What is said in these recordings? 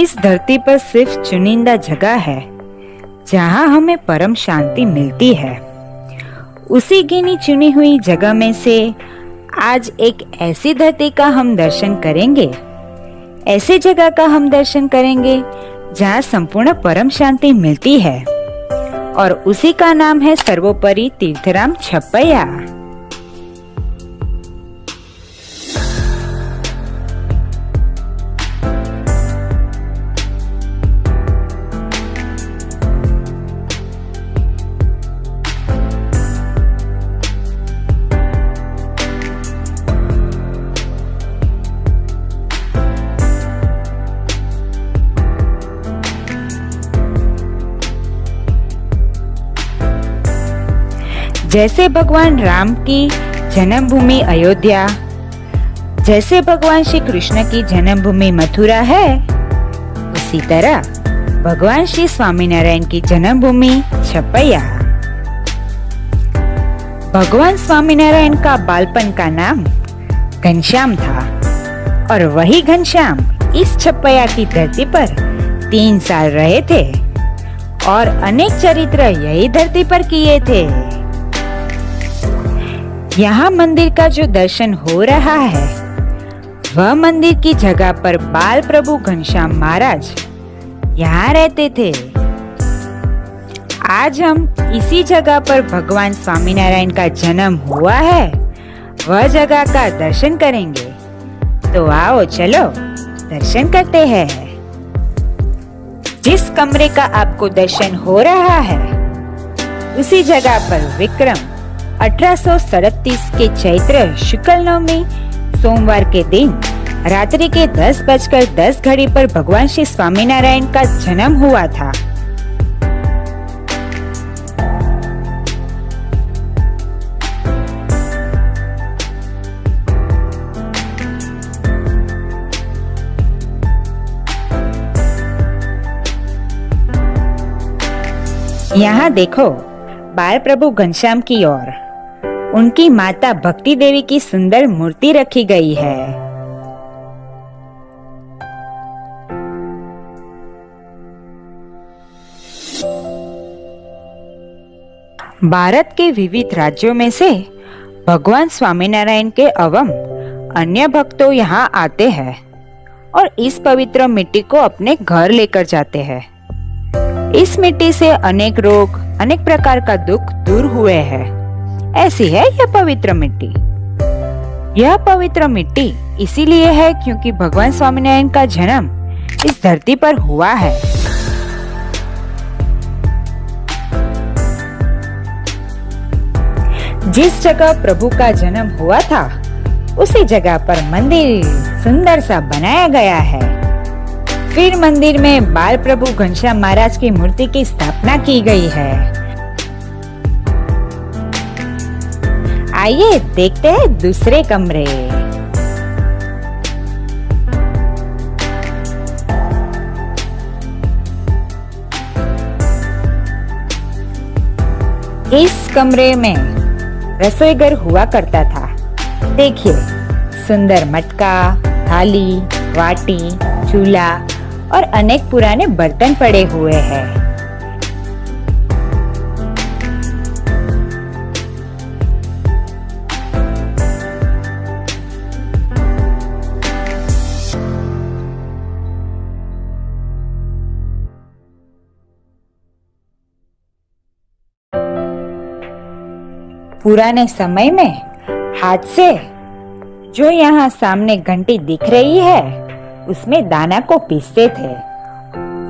इस धरती पर सिर्फ चुनिंदा जगह है जहां हमें परम शांति मिलती है। उसी गिनी चुनी हुई जगह में से आज एक ऐसी धरती का हम दर्शन करेंगे, ऐसी जगह का हम दर्शन करेंगे जहां संपूर्ण परम शांति मिलती है, और उसी का नाम है सर्वोपरि तीर्थराम छपैया। जैसे भगवान राम की जन्मभूमि अयोध्या, जैसे भगवान श्री कृष्ण की जन्मभूमि मथुरा है, उसी तरह भगवान श्री स्वामीनारायण की जन्मभूमि छपैया। भगवान स्वामीनारायण का बालपन का नाम घनश्याम था, और वही घनश्याम इस छपैया की धरती पर 3 साल रहे थे और अनेक चरित्र यही धरती पर किए थे। यहाँ मंदिर का जो दर्शन हो रहा है, वह मंदिर की जगह पर बाल प्रभु घनश्याम महाराज यहाँ रहते थे। आज हम इसी जगह पर भगवान स्वामीनारायण का जन्म हुआ है, वह जगह का दर्शन करेंगे। तो आओ चलो दर्शन करते हैं। जिस कमरे का आपको दर्शन हो रहा है, उसी जगह पर विक्रम 1837 के चैत्र शुक्ल नवमी सोमवार के दिन रात्रि के 10:10 पर भगवान श्री स्वामीनारायण का जन्म हुआ था। यहाँ देखो, बाल प्रभु घनश्याम की ओर उनकी माता भक्ति देवी की सुंदर मूर्ति रखी गई है। भारत के विविध राज्यों में से भगवान स्वामीनारायण के एवं अन्य भक्तों यहाँ आते हैं और इस पवित्र मिट्टी को अपने घर लेकर जाते हैं। इस मिट्टी से अनेक रोग, अनेक प्रकार का दुख दूर हुए हैं। ऐसी है यह पवित्र मिट्टी। यह पवित्र मिट्टी इसीलिए है क्योंकि भगवान स्वामीनारायण का जन्म इस धरती पर हुआ है। जिस जगह प्रभु का जन्म हुआ था, उसी जगह पर मंदिर सुंदर सा बनाया गया है। फिर मंदिर में बाल प्रभु घनश्याम महाराज की मूर्ति की स्थापना की गई है। आइए देखते हैं दूसरे कमरे। इस कमरे में रसोई घर हुआ करता था। देखिए, सुंदर मटका, थाली, वाटी, चूल्हा और अनेक पुराने बर्तन पड़े हुए हैं। पुराने समय में हाथ से जो यहाँ सामने घंटी दिख रही है, उसमें दाना को पीसते थे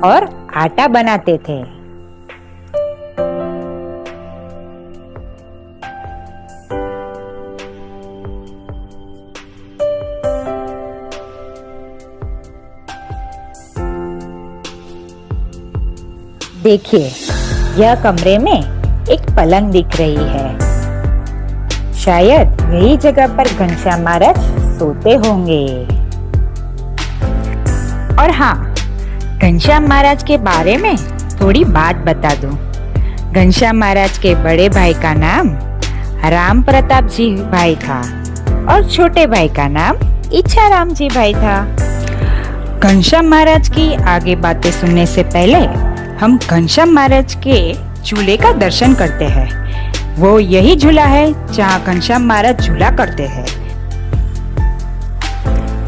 और आटा बनाते थे। देखिए, यह कमरे में एक पलंग दिख रही है। शायद यही जगह पर घनश्याम महाराज सोते होंगे। और हाँ, घनश्याम महाराज के बारे में थोड़ी बात बता दूं। घनश्याम महाराज के बड़े भाई का नाम राम प्रताप जी भाई था और छोटे भाई का नाम इच्छाराम जी भाई था। घनश्याम महाराज की आगे बातें सुनने से पहले हम घनश्याम महाराज के झूले का दर्शन करते हैं। वो यही झूला है जहाँ घनश्याम महाराज झूला करते हैं।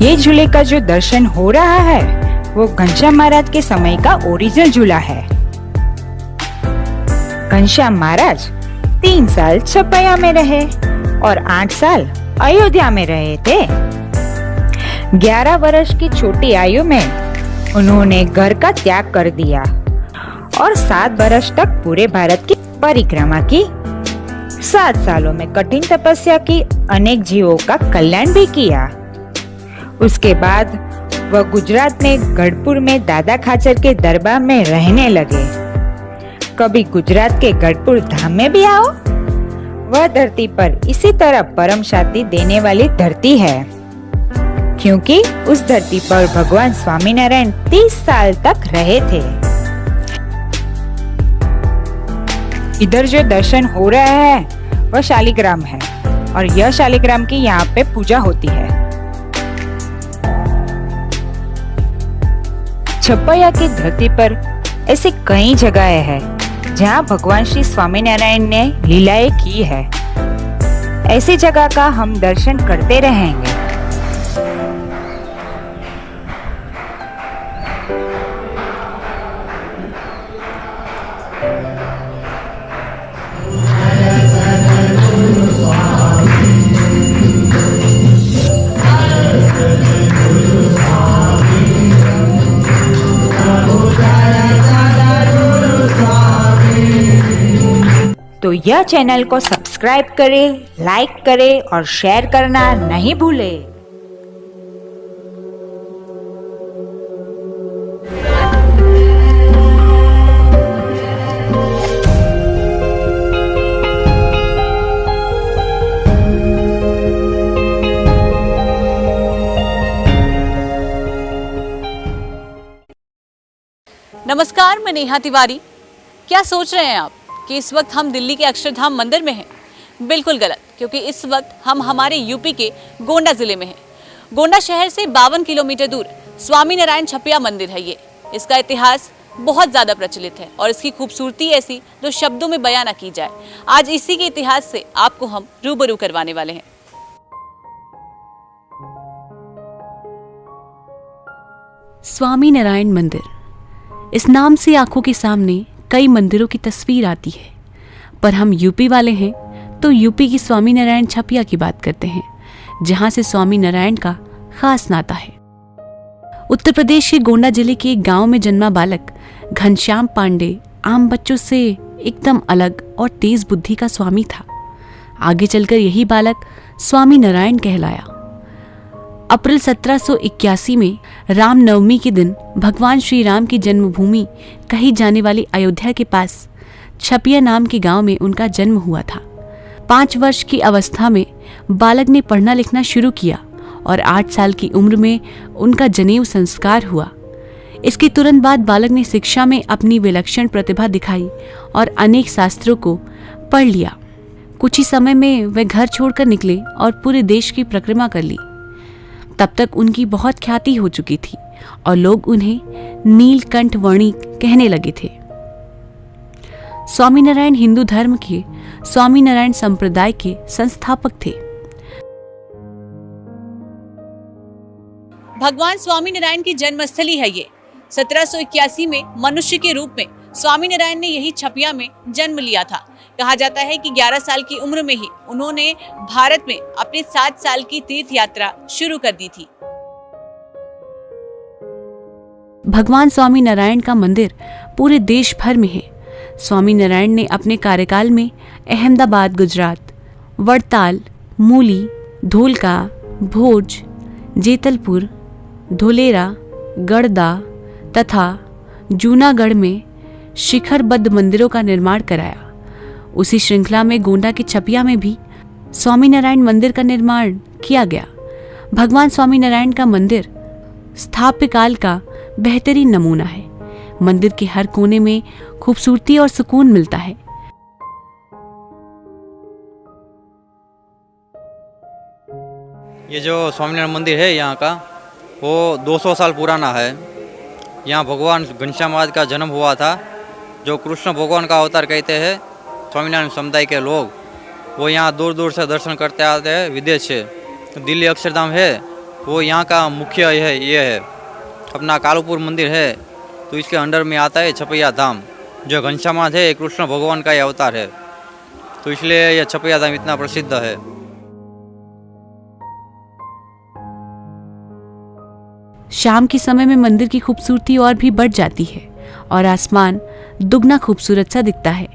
ये झूले का जो दर्शन हो रहा है वो घनश्याम महाराज के समय का ओरिजिनल झूला है। घनश्याम महाराज 3 साल छपैया में रहे और 8 साल अयोध्या में रहे थे। 11 वर्ष की छोटी आयु में उन्होंने घर का त्याग कर दिया और 7 वर्ष तक पूरे भारत की परिक्रमा की। 7 सालों में कठिन तपस्या की, अनेक जीवों का कल्याण भी किया। उसके बाद वह गुजरात में गढ़पुर में दादा खाचर के दरबार में रहने लगे। कभी गुजरात के गढ़पुर धाम में भी आओ। वह धरती पर इसी तरह परम शांति देने वाली धरती है, क्योंकि उस धरती पर भगवान स्वामीनारायण 30 साल तक रहे थे। इधर जो दर्शन हो रहा है वह शालिग्राम है और यह शालिग्राम की यहाँ पे पूजा होती है। छपैया की धरती पर ऐसी कई जगहें हैं जहाँ भगवान श्री स्वामीनारायण ने लीलाएं की है। ऐसी जगह का हम दर्शन करते रहेंगे। तो यह चैनल को सब्सक्राइब करें, लाइक करें और शेयर करना नहीं भूलें। नमस्कार, मैं नेहा तिवारी। क्या सोच रहे हैं आप कि इस वक्त हम दिल्ली के अक्षरधाम मंदिर में हैं? बिल्कुल गलत, क्योंकि इस वक्त हम हमारे यूपी के गोंडा जिले में हैं। गोंडा शहर से 52 किलोमीटर दूर स्वामीनारायण छपैया मंदिर है ये। इसका इतिहास बहुत ज़्यादा प्रचलित है और इसकी खूबसूरती ऐसी जो शब्दों में बयां ना की जाए। आज इसी के इतिहास से आपको हम रूबरू करवाने वाले हैं। स्वामीनारायण मंदिर, इस नाम से आंखों के सामने कई मंदिरों की तस्वीर आती है, पर हम यूपी वाले हैं तो यूपी की स्वामीनारायण छपैया की बात करते हैं, जहां से स्वामीनारायण का खास नाता है। उत्तर प्रदेश के गोंडा जिले के एक गांव में जन्मा बालक घनश्याम पांडे आम बच्चों से एकदम अलग और तेज बुद्धि का स्वामी था। आगे चलकर यही बालक स्वामीनारायण कहलाया। अप्रैल 1781 में रामनवमी के दिन भगवान श्री राम की जन्मभूमि कही जाने वाली अयोध्या के पास छपैया नाम के गांव में उनका जन्म हुआ था। 5 वर्ष की अवस्था में बालक ने पढ़ना लिखना शुरू किया और 8 साल की उम्र में उनका जनेऊ संस्कार हुआ। इसके तुरंत बाद बालक ने शिक्षा में अपनी विलक्षण प्रतिभा दिखाई और अनेक शास्त्रों को पढ़ लिया। कुछ ही समय में वे घर छोड़कर निकले और पूरे देश की परिक्रमा कर ली। तब तक उनकी बहुत ख्याति हो चुकी थी और लोग उन्हें नीलकंठ वर्णी कहने लगे थे। स्वामीनारायण हिंदू धर्म के स्वामीनारायण संप्रदाय के संस्थापक थे। भगवान स्वामीनारायण की जन्मस्थली है ये। 1781 में मनुष्य के रूप में स्वामीनारायण ने यही छपैया में जन्म लिया था। कहा जाता है कि 11 साल की उम्र में ही उन्होंने भारत में अपनी 7 साल की तीर्थ यात्रा शुरू कर दी थी। भगवान स्वामीनारायण का मंदिर पूरे देश भर में है। स्वामीनारायण ने अपने कार्यकाल में अहमदाबाद गुजरात, वड़ताल, मूली, धोलका, भोज, जेतलपुर, धोलेरा, गढ़दा तथा जूनागढ़ में शिखरबद्ध मंदिरों का निर्माण कराया। उसी श्रृंखला में गोंडा के छपैया में भी स्वामीनारायण मंदिर का निर्माण किया गया। भगवान स्वामीनारायण का मंदिर स्थापत्य काल का बेहतरीन नमूना है। मंदिर के हर कोने में खूबसूरती और सुकून मिलता है। ये जो स्वामीनारायण मंदिर है यहाँ का, वो 200 साल पुराना है। यहाँ भगवान घनश्याम महाराज का जन्म हुआ था, जो कृष्ण भगवान का अवतार कहते हैं। स्वामीनारायण समुदाय के लोग वो यहाँ दूर दूर से दर्शन करते आते हैं, विदेश से। दिल्ली अक्षरधाम है वो यहाँ का मुख्य ये है। अपना कालूपुर मंदिर है तो इसके अंडर में आता है छपैया धाम। जो घनश्याम महाराज है कृष्ण भगवान का ही अवतार है, तो इसलिए यह छपैया धाम इतना प्रसिद्ध है। शाम के समय में मंदिर की खूबसूरती और भी बढ़ जाती है और आसमान दुगना खूबसूरत सा दिखता है।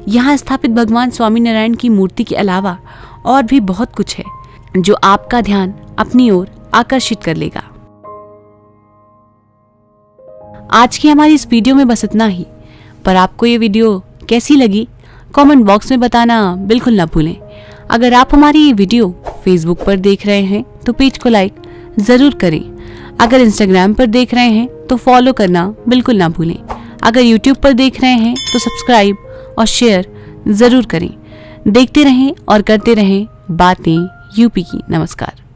यहाँ स्थापित भगवान स्वामीनारायण की मूर्ति के अलावा और भी बहुत कुछ है जो आपका ध्यान अपनी ओर आकर्षित कर लेगा। आज की हमारी इस वीडियो में बस इतना ही, पर आपको ये वीडियो कैसी लगी कमेंट बॉक्स में बताना बिल्कुल ना भूलें। अगर आप हमारी ये वीडियो फेसबुक पर देख रहे हैं तो पेज को लाइक ज़रूर करें। अगर इंस्टाग्राम पर देख रहे हैं तो फॉलो करना बिल्कुल ना भूलें। अगर यूट्यूब पर देख रहे हैं तो सब्सक्राइब और शेयर ज़रूर करें। देखते रहें और करते रहें बातें यूपी की। नमस्कार।